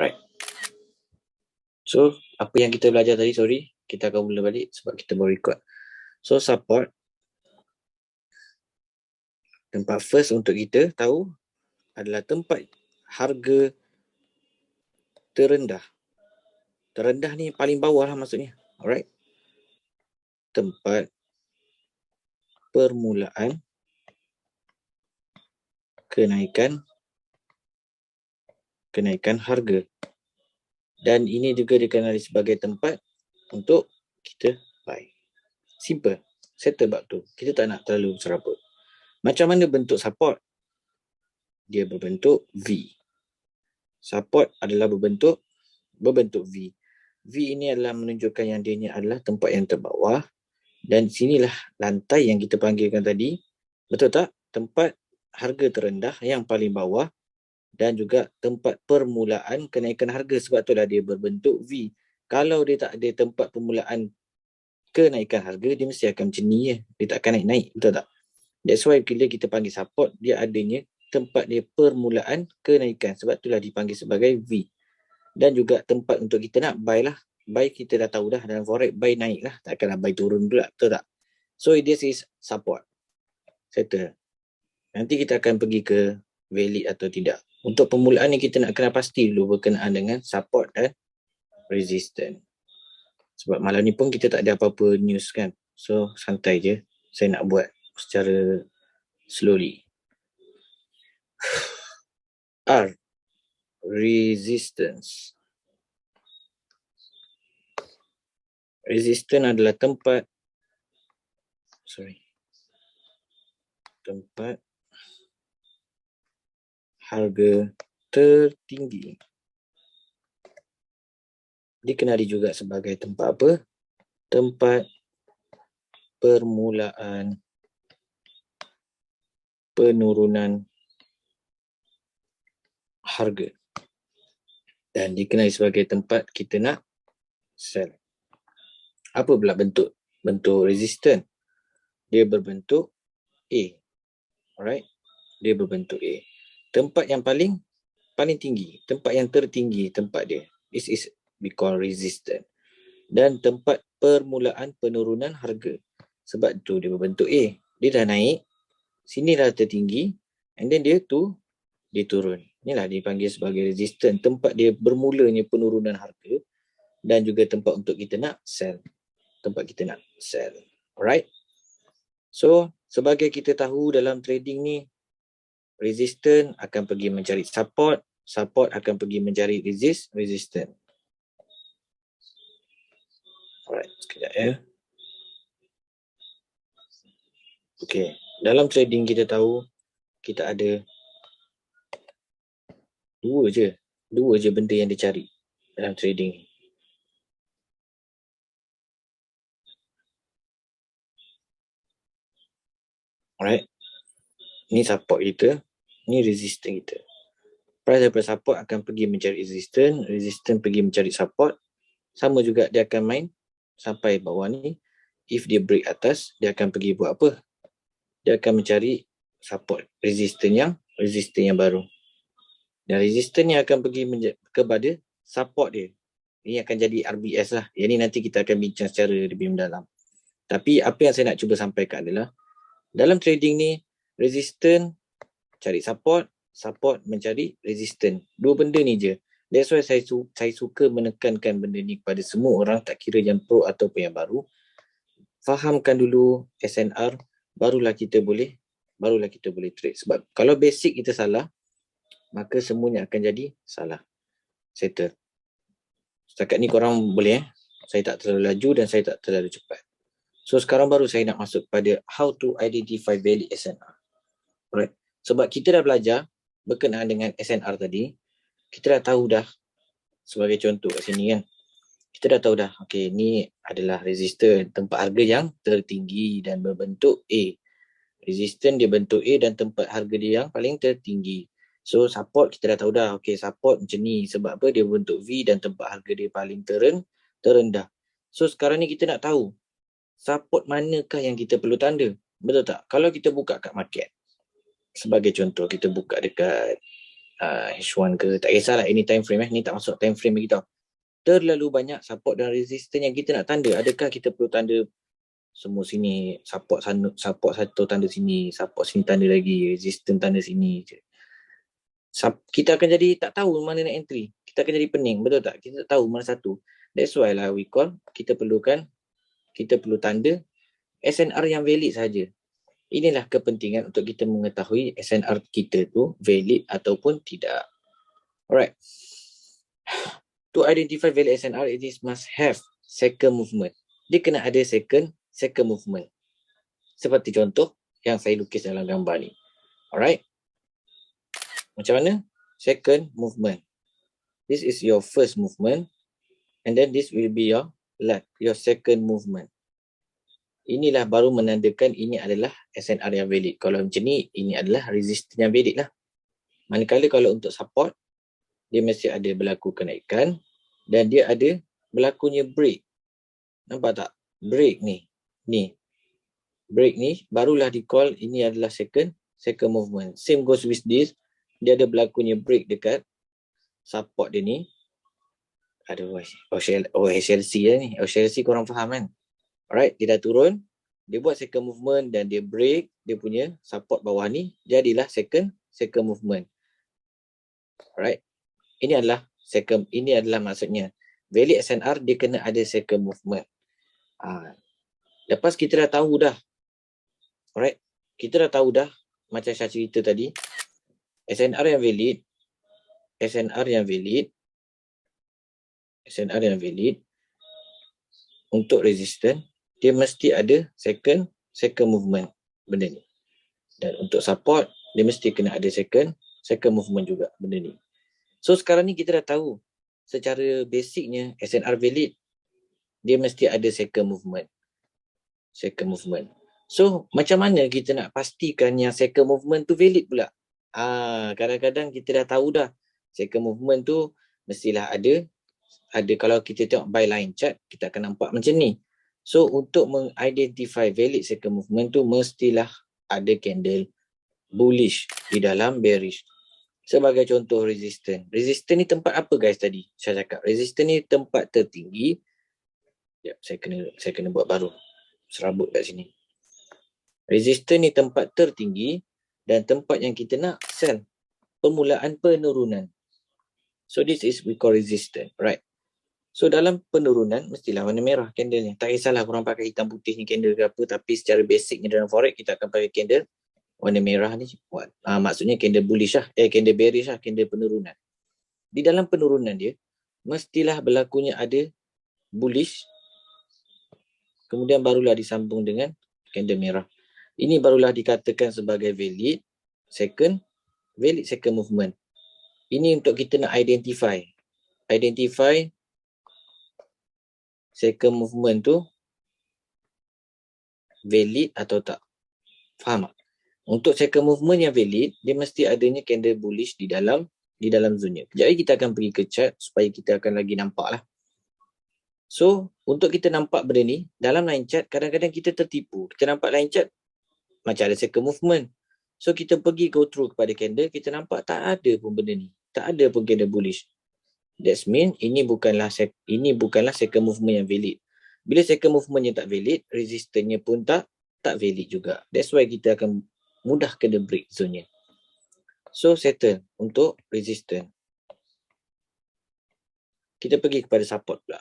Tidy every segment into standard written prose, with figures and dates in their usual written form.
Alright. So, apa yang kita belajar tadi, kita akan mula balik sebab kita baru record. So, support. Tempat first untuk kita tahu adalah tempat harga terendah. Terendah ni paling bawah lah maksudnya. Alright. Tempat permulaan kenaikan harga. Dan ini juga dikenali sebagai tempat untuk kita buy. Simple. Settle bab tu. Kita tak nak terlalu serabut. Macam mana bentuk support? Dia berbentuk V. Support adalah berbentuk V. V ini adalah menunjukkan yang dia ni adalah tempat yang terbawah. Dan sinilah lantai yang kita panggilkan tadi. Betul tak? Tempat harga terendah yang paling bawah. Dan juga tempat permulaan kenaikan harga. Sebab itulah dia berbentuk V. Kalau dia tak ada tempat permulaan kenaikan harga, dia mesti akan macam ni je. Dia tak akan naik-naik. Betul tak? That's why bila kita panggil support, dia adanya tempat dia permulaan kenaikan. Sebab itulah dipanggil sebagai V. Dan juga tempat untuk kita nak buy lah. Buy kita dah tahu dah. Dalam forex buy naik lah. Takkanlah buy turun pula. Betul tak? So this is support. Settle. Nanti kita akan pergi ke valid atau tidak. Untuk permulaan ni kita nak kena pasti dulu berkenaan dengan support dan resistance. Sebab malam ni pun kita tak ada apa-apa news kan. So santai je. Saya nak buat secara slowly. R. Resistance. Resistance adalah tempat harga tertinggi. Dikenali juga sebagai tempat apa? Tempat permulaan penurunan harga. Dan dikenali sebagai tempat kita nak sell. Apa pula bentuk resistance? Dia berbentuk A. Alright? Dia berbentuk A. Tempat yang paling tinggi. Tempat yang tertinggi tempat dia. This is we call resistance. Dan tempat permulaan penurunan harga. Sebab tu dia berbentuk A. Dia dah naik. Sini dah tertinggi. And then dia turun. Inilah dipanggil sebagai resistance. Tempat dia bermulanya penurunan harga. Dan juga tempat untuk kita nak sell. Alright? So, sebagai kita tahu dalam trading ni, resistance akan pergi mencari support. Support akan pergi mencari resistance. Alright, sekejap ya. Okay, dalam trading kita tahu kita ada dua je benda yang dicari dalam trading ni. Alright. Ni support kita, ni resistance kita. Price daripada support akan pergi mencari resistance pergi mencari support. Sama juga dia akan main sampai bawah ni. If dia break atas, dia akan pergi buat apa? Dia akan mencari support resistance yang baru. Dan resistance ni akan pergi kepada support dia. Ini akan jadi RBS lah. Yang ni nanti kita akan bincang secara lebih mendalam. Tapi apa yang saya nak cuba sampaikan adalah dalam trading ni, resistance cari support mencari resistance. Dua benda ni je. That's why saya suka menekankan benda ni kepada semua orang, tak kira yang pro ataupun yang baru. Fahamkan dulu SNR, barulah kita boleh trade. Sebab kalau basic kita salah, maka semuanya akan jadi salah. Settle. Setakat ni korang boleh Saya tak terlalu laju dan saya tak terlalu cepat. So sekarang baru saya nak masuk pada how to identify valid SNR. Alright. Sebab kita dah belajar berkenaan dengan SNR tadi, kita dah tahu dah, sebagai contoh kat sini kan, kita dah tahu dah, okay, ni adalah resistance, tempat harga yang tertinggi dan berbentuk A. Resistance dia bentuk A dan tempat harga dia yang paling tertinggi. So support kita dah tahu dah, okay, support macam ni. Sebab apa? Dia bentuk V dan tempat harga dia paling terendah. So sekarang ni kita nak tahu, support manakah yang kita perlu tanda? Betul tak? Kalau kita buka kat market, sebagai contoh, kita buka dekat H1 ke, tak kisahlah ini time frame ni tak masuk time frame bagi tau. Terlalu banyak support dan resistance yang kita nak tanda. Adakah kita perlu tanda semua sini, support satu tanda sini, support sini tanda lagi, resistance tanda sini je. Kita akan jadi tak tahu mana nak entry. Kita akan jadi pening, betul tak? Kita tak tahu mana satu. That's why lah we call, kita perlu tanda SNR yang valid saja. Inilah kepentingan untuk kita mengetahui SNR kita tu valid ataupun tidak. Alright. To identify valid SNR, it is must have second movement. Dia kena ada second movement. Seperti contoh yang saya lukis dalam gambar ni. Alright. Macam mana? Second movement. This is your first movement. And then this will be your second movement. Inilah baru menandakan ini adalah SNR yang valid. Kalau macam ni, ini adalah resistance yang valid lah. Manakala kalau untuk support, dia mesti ada berlaku kenaikan dan dia ada berlakunya break. Nampak tak? Break ni. Break ni barulah di call ini adalah second movement. Same goes with this. Dia ada berlakunya break dekat support dia ni. Aduh, HLC lah ni. HLC korang faham kan? Alright, dia dah turun. Dia buat second movement dan dia break. Dia punya support bawah ni. Jadilah second movement. Alright. Ini adalah maksudnya. Valid SNR dia kena ada second movement. Lepas kita dah tahu dah. Alright. Kita dah tahu dah. Macam saya cerita tadi. SNR yang valid untuk resistance, dia mesti ada second movement benda ni. Dan untuk support, dia mesti kena ada second movement juga benda ni. So sekarang ni kita dah tahu secara basicnya SNR valid, dia mesti ada second movement. So macam mana kita nak pastikan yang second movement tu valid pula? Kadang-kadang kita dah tahu dah second movement tu mestilah ada kalau kita tengok by line chart, kita akan nampak macam ni. So untuk mengidentify valid second movement tu mestilah ada candle bullish di dalam bearish. Sebagai contoh resistance ni tempat apa guys tadi? Saya cakap resistance ni tempat tertinggi. Saya kena buat baru. Serabut kat sini. Resistance ni tempat tertinggi dan tempat yang kita nak sell. Permulaan penurunan. So this is we call resistance, right? So dalam penurunan mestilah warna merah candle ni. Tak kisahlah korang pakai hitam putih ni candle ke apa, tapi secara basicnya dalam forex kita akan pakai candle warna merah ni. Maksudnya candle bullish lah, candle bearish lah, candle penurunan. Di dalam penurunan dia mestilah berlakunya ada bullish, kemudian barulah disambung dengan candle merah. Ini barulah dikatakan sebagai valid second movement. Ini untuk kita nak identify second movement tu valid atau tak. Faham tak? Untuk second movement yang valid, dia mesti adanya candle bullish di dalam zone. Jadi kita akan pergi ke chart supaya kita akan lagi nampak lah. So, untuk kita nampak benda ni, dalam line chart, kadang-kadang kita tertipu. Kita nampak line chart, macam ada second movement. So, kita pergi go through kepada candle, kita nampak tak ada pun benda ni. Tak ada pun candle bullish. That means, ini bukanlah second movement yang valid. Bila second movement yang tak valid, resistance-nya pun tak valid juga. That's why kita akan mudah kena break zone-nya. So, settle untuk resistance. Kita pergi kepada support pula.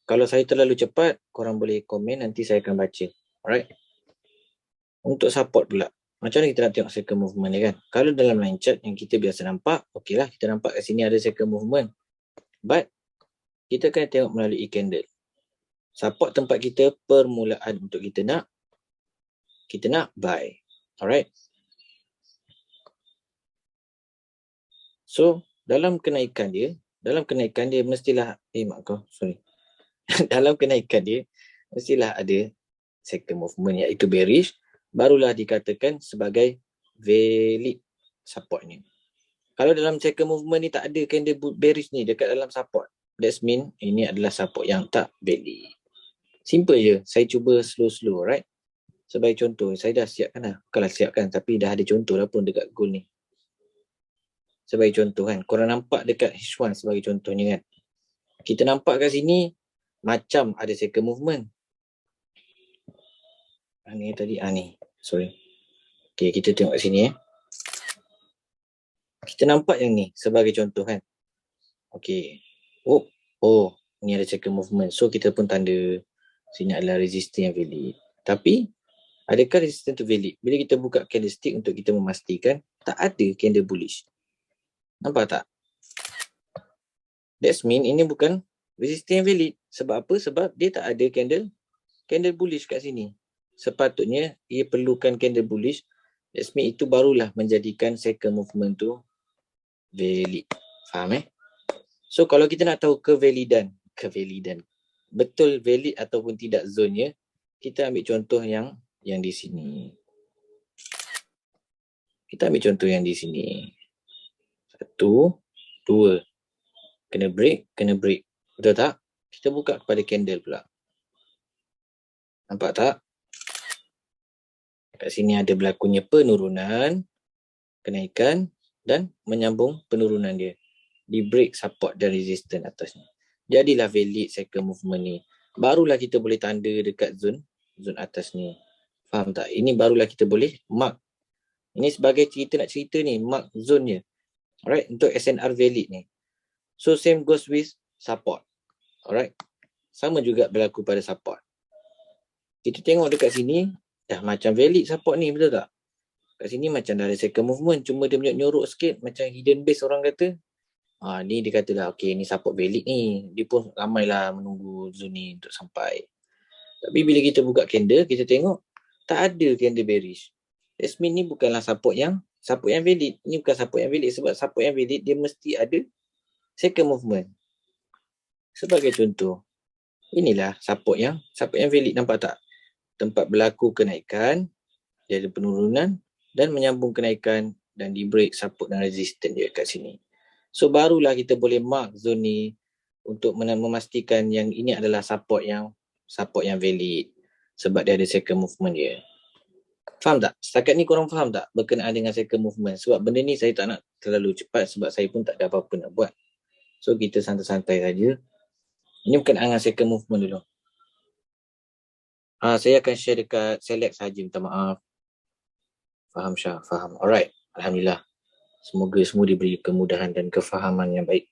Kalau saya terlalu cepat, korang boleh komen, nanti saya akan baca. Alright. Untuk support pula. Macam mana kita nak tengok second movement ni kan? Kalau dalam line chart yang kita biasa nampak, okey lah, kita nampak kat sini ada second movement. But, kita kena tengok melalui candle. Support tempat kita permulaan untuk kita nak buy. Alright. So, dalam kenaikan dia mestilah, dalam kenaikan dia, mestilah ada second movement iaitu bearish, barulah dikatakan sebagai valid support ni. Kalau dalam second movement ni tak ada candle bearish ni dekat dalam support, that mean ini adalah support yang tak valid. Simple je, saya cuba slow-slow, right? Sebagai contoh, saya dah siapkan lah. Bukanlah siapkan, tapi dah ada contoh dah pun dekat goal ni. sebagai contoh kan. Korang nampak dekat H1 sebagai contohnya kan. Kita nampak kat sini macam ada second movement. Ni tadi, ni. Sorry. Okay, kita tengok kat sini Kita nampak yang ni sebagai contoh kan. Okay. Oh, ni ada second movement. So, kita pun tanda sini adalah resistance yang valid. Tapi, adakah resistance tu valid? Bila kita buka candlestick untuk kita memastikan tak ada candle bullish. Nampak tak? That's mean ini bukan resistance yang valid. Sebab apa? Sebab dia tak ada candle bullish kat sini. Sepatutnya ia perlukan candle bullish. That's mean itu barulah menjadikan second movement tu valid. Faham So kalau kita nak tahu kevalidan, betul valid ataupun tidak zonnya, kita ambil contoh yang di sini. Kita ambil contoh yang di sini. 1, 2. Kena break. Betul tak? Kita buka kepada candle pula. Nampak tak? Kat sini ada berlakunya penurunan, kenaikan dan menyambung penurunan dia. Di break support dan resistance atasnya. Jadilah valid second movement ni. Barulah kita boleh tanda dekat zone atas ni. Faham tak? Ini barulah kita boleh mark. Ini sebagai nak cerita ni, mark zone-nya. Alright, untuk SNR valid ni. So same goes with support. Alright. Sama juga berlaku pada support. Kita tengok dekat sini, dah macam valid support ni, betul tak? Kat sini macam dah ada second movement, cuma dia menyorok sikit, macam hidden base orang kata. Ni dia katalah, okay, ni support valid ni. Dia pun ramailah menunggu zone ni untuk sampai. Tapi bila kita buka candle, kita tengok tak ada candle bearish. That means ni bukanlah support yang valid. Ni bukan support yang valid, sebab support yang valid dia mesti ada second movement. Sebagai contoh, inilah support yang valid, nampak tak? Tempat berlaku kenaikan, dia ada penurunan dan menyambung kenaikan dan di break support dan resistance dia kat sini. So barulah kita boleh mark zone ni untuk memastikan yang ini adalah support yang valid sebab dia ada second movement dia. Faham tak? Setakat ni korang faham tak berkenaan dengan second movement? Sebab benda ni saya tak nak terlalu cepat sebab saya pun tak ada apa-apa nak buat. So kita santai-santai saja. Ini berkenaan dengan second movement dulu. Saya akan share dekat select saja, minta maaf. Faham Syah? Faham. Alright. Alhamdulillah. Semoga semua diberi kemudahan dan kefahaman yang baik.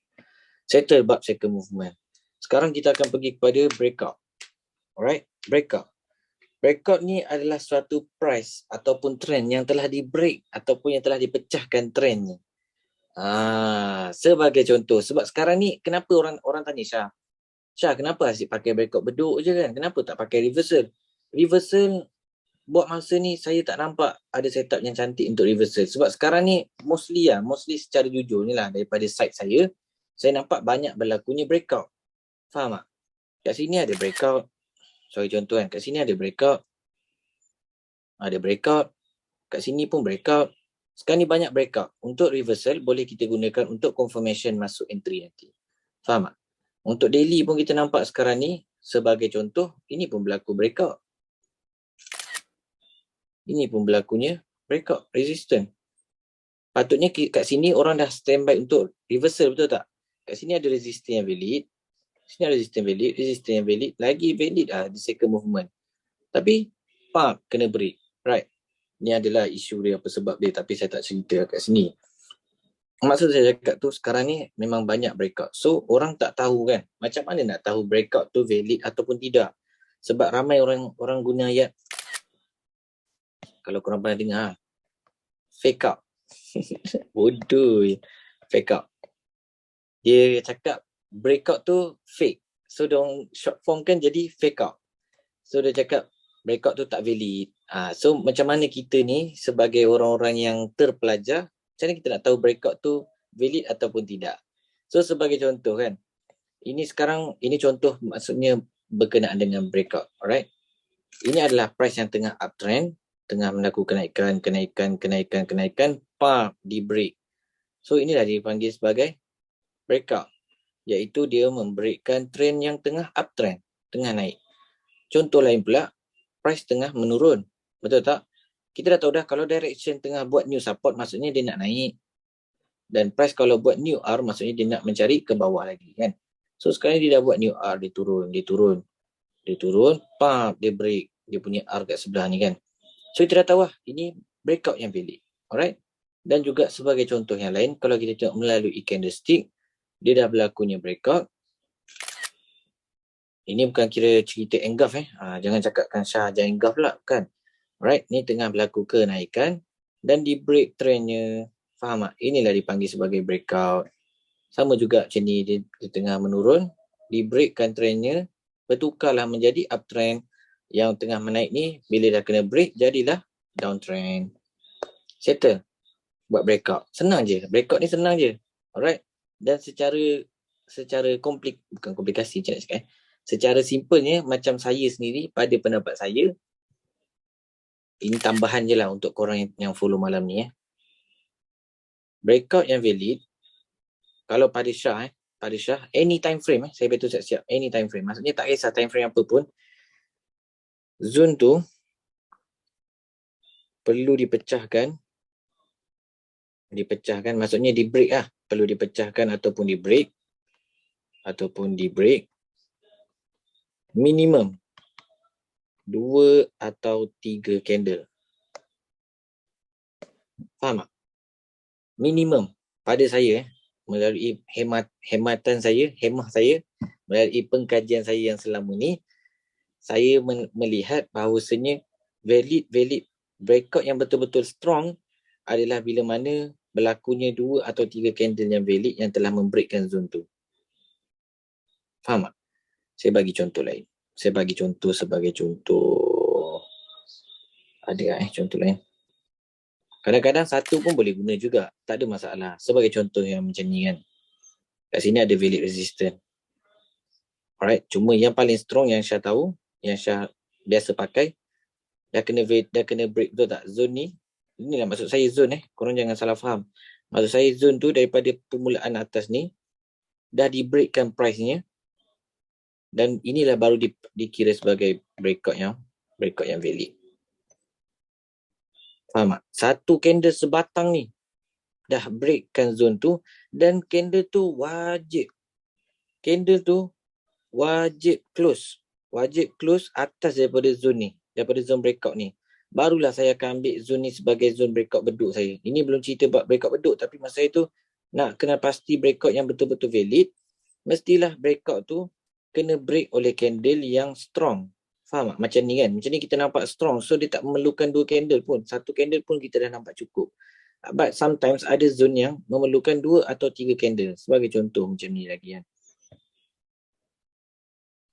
Settle bab second movement. Sekarang kita akan pergi kepada breakout. Alright. Breakout ni adalah suatu price ataupun trend yang telah di-break ataupun yang telah dipecahkan trend ni. Sebagai contoh. Sebab sekarang ni kenapa orang tanya Syah, kenapa asyik pakai breakout beduk je kan? Kenapa tak pakai reversal? Reversal buat masa ni saya tak nampak ada setup yang cantik untuk reversal. Sebab sekarang ni mostly secara jujur ni lah daripada site saya nampak banyak berlakunya breakout. Faham tak? Kat sini ada breakout. Sorry contoh kan. Kat sini ada breakout. Ada breakout. Kat sini pun breakout. Sekarang ni banyak breakout. Untuk reversal boleh kita gunakan untuk confirmation masuk entry nanti. Faham tak? Untuk daily pun kita nampak sekarang ni sebagai contoh, ini pun berlaku breakout. Ini pun berlakunya breakout, resistance. Patutnya kat sini orang dah standby untuk reversal, betul tak? Kat sini ada resistance yang valid. Sini ada resistance yang valid. Lagi valid di second movement. Tapi, kena break. Right. Ni adalah isu dia, apa sebab dia. Tapi saya tak cerita kat sini. Maksud saya cakap tu, sekarang ni memang banyak breakout. So, orang tak tahu kan. Macam mana nak tahu breakout tu valid ataupun tidak. Sebab ramai orang guna ayat. Kalau korang pernah dengar. Fake out. Bodoh. Fake out. Dia cakap breakout tu fake. So, diorang short form kan jadi fake out. So, dia cakap breakout tu tak valid. So, macam mana kita ni sebagai orang-orang yang terpelajar, macam mana kita nak tahu breakout tu valid ataupun tidak. So, sebagai contoh kan. Ini contoh maksudnya berkenaan dengan breakout. Alright. Ini adalah price yang tengah uptrend. Tengah melakukan kenaikan. Di break. So, inilah dipanggil sebagai breakout. Iaitu dia membreakkan trend yang tengah uptrend. Tengah naik. Contoh lain pula, price tengah menurun. Betul tak? Kita dah tahu dah kalau direction tengah buat new support, maksudnya dia nak naik. Dan price kalau buat new R maksudnya dia nak mencari ke bawah lagi kan. So sekarang dia dah buat new R, dia turun, pump, dia break dia punya R kat sebelah ni kan. So kita dah tahu lah ini breakout yang valid. Alright. Dan juga sebagai contoh yang lain, kalau kita tengok melalui candlestick, dia dah berlakunya breakout. Ini bukan kira cerita engulf jangan cakapkan Syah jangan engulf pula, bukan. Alright, ni tengah berlaku kenaikan dan di break trendnya. Faham tak? Inilah dipanggil sebagai breakout. Sama juga macam ni, dia tengah menurun, di breakkan trendnya, bertukarlah menjadi uptrend. Yang tengah menaik ni, bila dah kena break, jadilah downtrend. Settle. Buat breakout. Senang je. Breakout ni senang je. Alright. Dan secara bukan komplikasi macam nak cakap. Secara simpelnya, macam saya sendiri, pada pendapat saya, ini tambahan je lah untuk korang yang follow malam ni. Breakout yang valid, kalau pada Syah, any time frame, saya betul siap-siap, any time frame. Maksudnya tak kisah time frame apa pun, zone tu perlu dipecahkan, maksudnya di break lah. Perlu dipecahkan ataupun di break, minimum 2 atau 3 candle. Faham tak? Minimum pada saya, melalui hemah saya, melalui pengkajian saya yang selama ni, saya melihat bahawasanya valid breakout yang betul-betul strong adalah bila mana berlakunya 2 atau 3 candle yang valid yang telah membreakkan zone tu. Faham tak? Saya bagi contoh lain. Sebagai contoh. Ada contoh lain. Kadang-kadang satu pun boleh guna juga. Tak ada masalah. Sebagai contoh yang macam ni kan. Kat sini ada valid resistance. Alright. Cuma yang paling strong yang Syah tahu, yang Syah biasa pakai, dah kena break, betul tak? Zone ni, inilah maksud saya zone korang jangan salah faham. Maksud saya zone tu daripada permulaan atas ni, dah di breakkan price-nya, dan inilah baru dikira sebagai breakout yang valid. Faham tak? Satu candle sebatang ni dah breakkan zone tu, dan candle tu wajib close atas daripada zone ni, daripada zone breakout ni. Barulah saya akan ambil zone ni sebagai zone breakout beduk saya. Ini belum cerita buat breakout beduk, tapi masa itu nak kena pasti breakout yang betul-betul valid, mestilah breakout tu kena break oleh candle yang strong. Faham tak? Macam ni kan. Macam ni kita nampak strong. So dia tak memerlukan 2 candle pun. 1 candle pun kita dah nampak cukup. But sometimes ada zone yang memerlukan 2 atau 3 candle. Sebagai contoh macam ni lagi kan.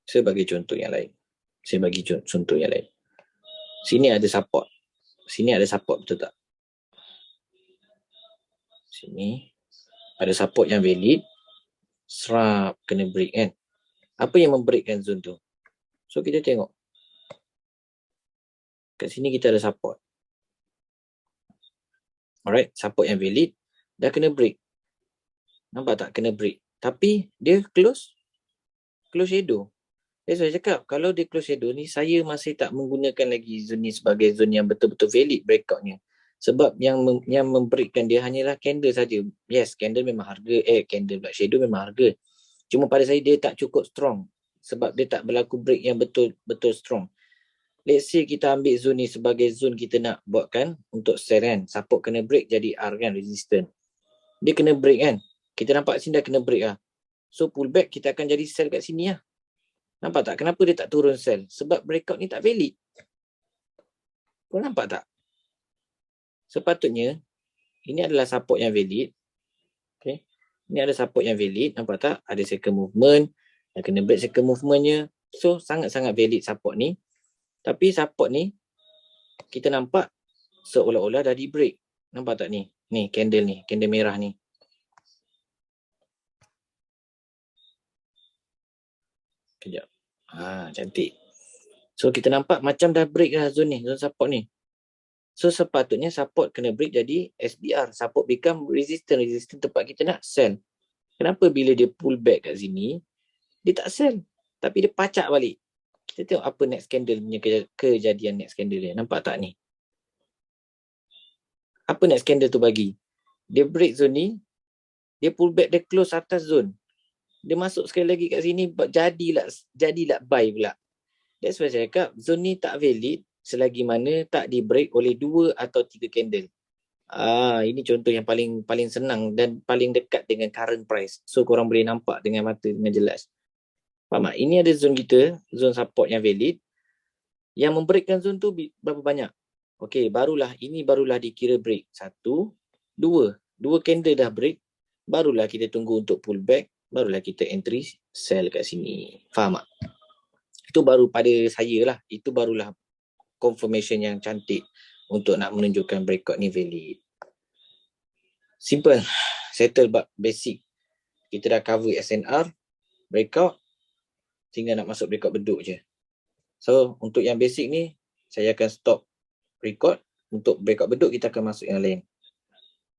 Sebagai contoh yang lain. Sini ada support. Betul tak? Sini ada support yang valid. Serap kena break kan. Apa yang membreakkan zone tu? So kita tengok. Kat sini kita ada support. Alright, support yang valid. Dah kena break. Nampak tak? Kena break. Tapi dia close shadow. That's why saya cakap, kalau dia close shadow ni, saya masih tak menggunakan lagi zone ni sebagai zone yang betul-betul valid breakoutnya. Sebab yang membreakkan dia hanyalah candle saja. Yes, candle memang harga. Shadow memang harga. Cuma pada saya dia tak cukup strong. Sebab dia tak berlaku break yang betul strong. Let's say kita ambil zone ni sebagai zone kita nak buatkan untuk sell kan. Support kena break jadi R kan, resistance. Dia kena break kan. Kita nampak sini dah kena break lah. So pullback kita akan jadi sell kat sini lah. Nampak tak? Kenapa dia tak turun sell? Sebab breakout ni tak valid. Kau nampak tak? Sepatutnya, ini adalah support yang valid. Okay. Ini ada support yang valid. Nampak tak? Ada second movement. Dah kena break second movementnya. So, sangat-sangat valid support ni. Tapi support ni, kita nampak seolah-olah dah di break. Nampak tak ni? Ni, candle merah ni. Kejap. Cantik. So, kita nampak macam dah break lah zone ni, zone support ni. So, sepatutnya support kena break jadi SBR. Support become resistance tempat kita nak sell. Kenapa bila dia pull back kat sini, dia tak sell. Tapi dia pacak balik. Kita tengok apa next candle punya kejadian next candle dia. Nampak tak ni? Apa next candle tu bagi? Dia break zone ni, Dia pullback, dia close atas zone. Dia masuk sekali lagi kat sini, jadilah buy pula. That's why saya cakap zone ni tak valid selagi mana tak di break oleh 2 atau 3 candle. Ini contoh yang paling senang dan paling dekat dengan current price. So korang boleh nampak dengan mata dengan jelas. Faham tak? Ini ada zone kita, zone support yang valid. Yang membreakkan zone tu berapa banyak? Okey, ini barulah dikira break. 1, 2. 2 candle dah break. Barulah kita tunggu untuk pullback. Barulah kita entry sell kat sini. Faham tak? Itu baru pada saya lah. Itu barulah confirmation yang cantik untuk nak menunjukkan breakout ni valid. Simple. Settle basic. Kita dah cover SNR, breakout, tinggal nak masuk breakout beduk je. So, untuk yang basic ni, saya akan stop record. Untuk breakout beduk, kita akan masuk yang lain.